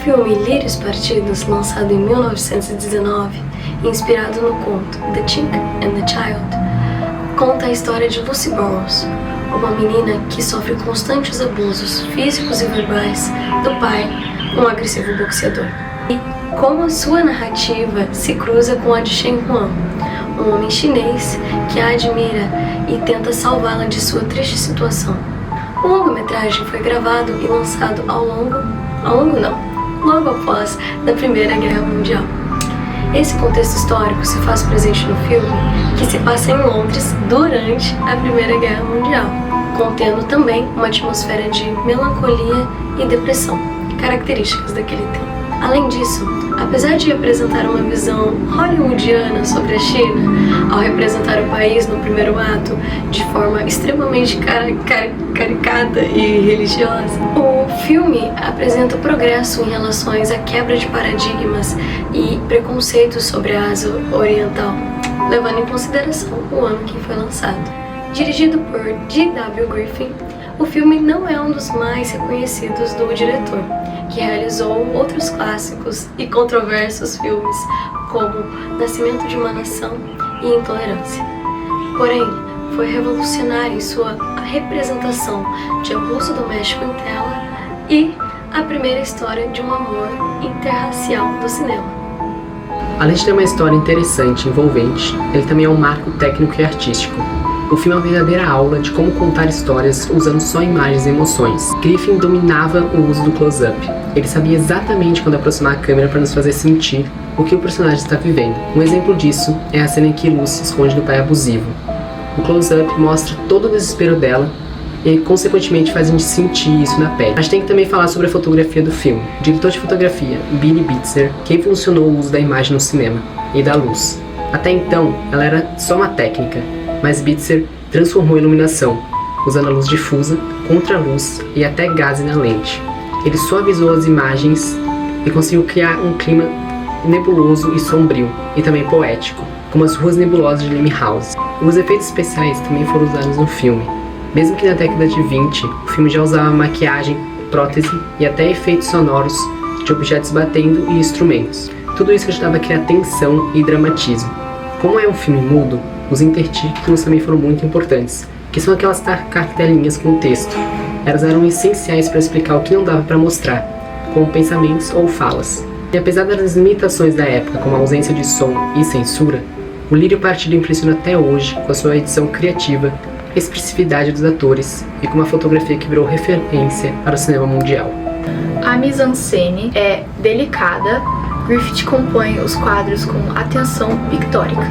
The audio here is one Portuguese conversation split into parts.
filme Lírios Partidos, lançado em 1919, inspirado no conto The Chick and the Child, conta a história de Lucy Burrows, uma menina que sofre constantes abusos físicos e verbais do pai, um agressivo boxeador. E como a sua narrativa se cruza com a de Shen Huan, um homem chinês que a admira e tenta salvá-la de sua triste situação. O longa-metragem foi gravado e lançado logo após da Primeira Guerra Mundial. Esse contexto histórico se faz presente no filme, que se passa em Londres durante a Primeira Guerra Mundial, contendo também uma atmosfera de melancolia e depressão, características daquele tempo. Além disso, apesar de apresentar uma visão hollywoodiana sobre a China, ao representar o país no primeiro ato de forma extremamente caricata e religiosa, o filme apresenta progresso em relação à quebra de paradigmas e preconceitos sobre a Ásia Oriental, levando em consideração o ano que foi lançado. Dirigido por D.W. Griffith, o filme não é um dos mais reconhecidos do diretor, que realizou outros clássicos e controversos filmes, como Nascimento de uma Nação e Intolerância. Porém, foi revolucionário em sua representação de abuso doméstico em tela e a primeira história de um amor interracial do cinema. Além de ter uma história interessante e envolvente, ele também é um marco técnico e artístico. O filme é uma verdadeira aula de como contar histórias usando só imagens e emoções. Griffith dominava o uso do close-up. Ele sabia exatamente quando aproximar a câmera para nos fazer sentir o que o personagem está vivendo. Um exemplo disso é a cena em que Lucy se esconde do pai abusivo. O close-up mostra todo o desespero dela e, consequentemente, faz a gente sentir isso na pele. A gente tem que também falar sobre a fotografia do filme. O diretor de fotografia, Billy Bitzer, que funcionou o uso da imagem no cinema e da luz. Até então, ela era só uma técnica, mas Bitzer transformou a iluminação, usando a luz difusa, contraluz e até gases na lente. Ele suavizou as imagens e conseguiu criar um clima nebuloso e sombrio, e também poético, como as ruas nebulosas de Limehouse. Os efeitos especiais também foram usados no filme. Mesmo que na década de 20, o filme já usava maquiagem, prótese e até efeitos sonoros de objetos batendo e instrumentos. Tudo isso ajudava a criar tensão e dramatismo. Como é um filme mudo, os intertítulos também foram muito importantes, que são aquelas cartelinhas com texto. Elas eram essenciais para explicar o que não dava para mostrar, como pensamentos ou falas. E apesar das limitações da época, como a ausência de som e censura, o Lírio Partido impressiona até hoje com a sua edição criativa, a expressividade dos atores e com uma fotografia que virou referência para o cinema mundial. A mise-en-scène é delicada. Griffith compõe os quadros com atenção pictórica.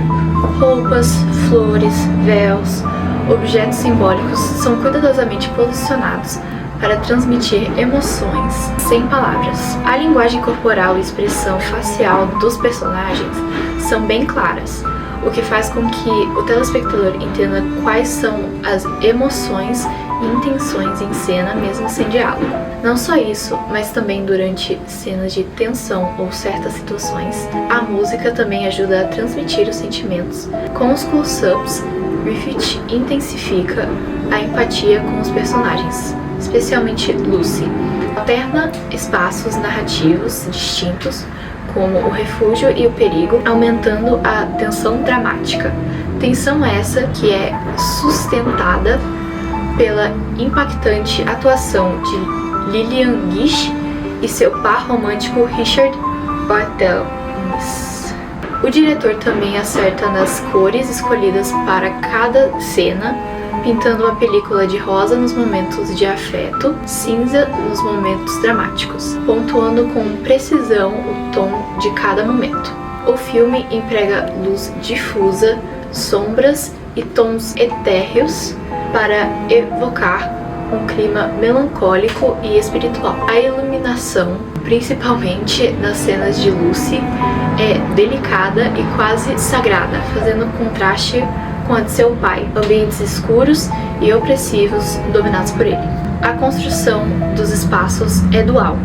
Roupas, flores, véus, objetos simbólicos são cuidadosamente posicionados para transmitir emoções sem palavras. A linguagem corporal e expressão facial dos personagens são bem claras, o que faz com que o telespectador entenda quais são as emoções e intenções em cena, mesmo sem diálogo. Não só isso, mas também durante cenas de tensão ou certas situações, a música também ajuda a transmitir os sentimentos. Com os close-ups, Griffith intensifica a empatia com os personagens, especialmente Lucy. Alterna espaços narrativos distintos, como o refúgio e o perigo, aumentando a tensão dramática. Tensão essa que é sustentada pela impactante atuação de Lillian Gish e seu par romântico Richard Barthelmess. O diretor também acerta nas cores escolhidas para cada cena, pintando uma película de rosa nos momentos de afeto, cinza nos momentos dramáticos, pontuando com precisão o tom de cada momento. O filme emprega luz difusa, sombras e tons etéreos para evocar um clima melancólico e espiritual. A iluminação, principalmente nas cenas de Lucy, é delicada e quase sagrada, fazendo contraste com a de seu pai, ambientes escuros e opressivos dominados por ele. A construção dos espaços é dual.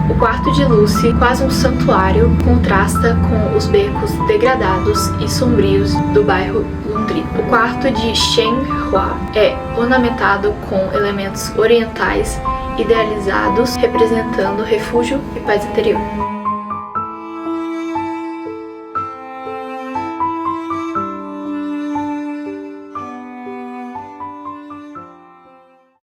O quarto de Lucy, quase um santuário, contrasta com os becos degradados e sombrios do bairro londrino. O quarto de Shen Hua é ornamentado com elementos orientais idealizados, representando refúgio e paz interior.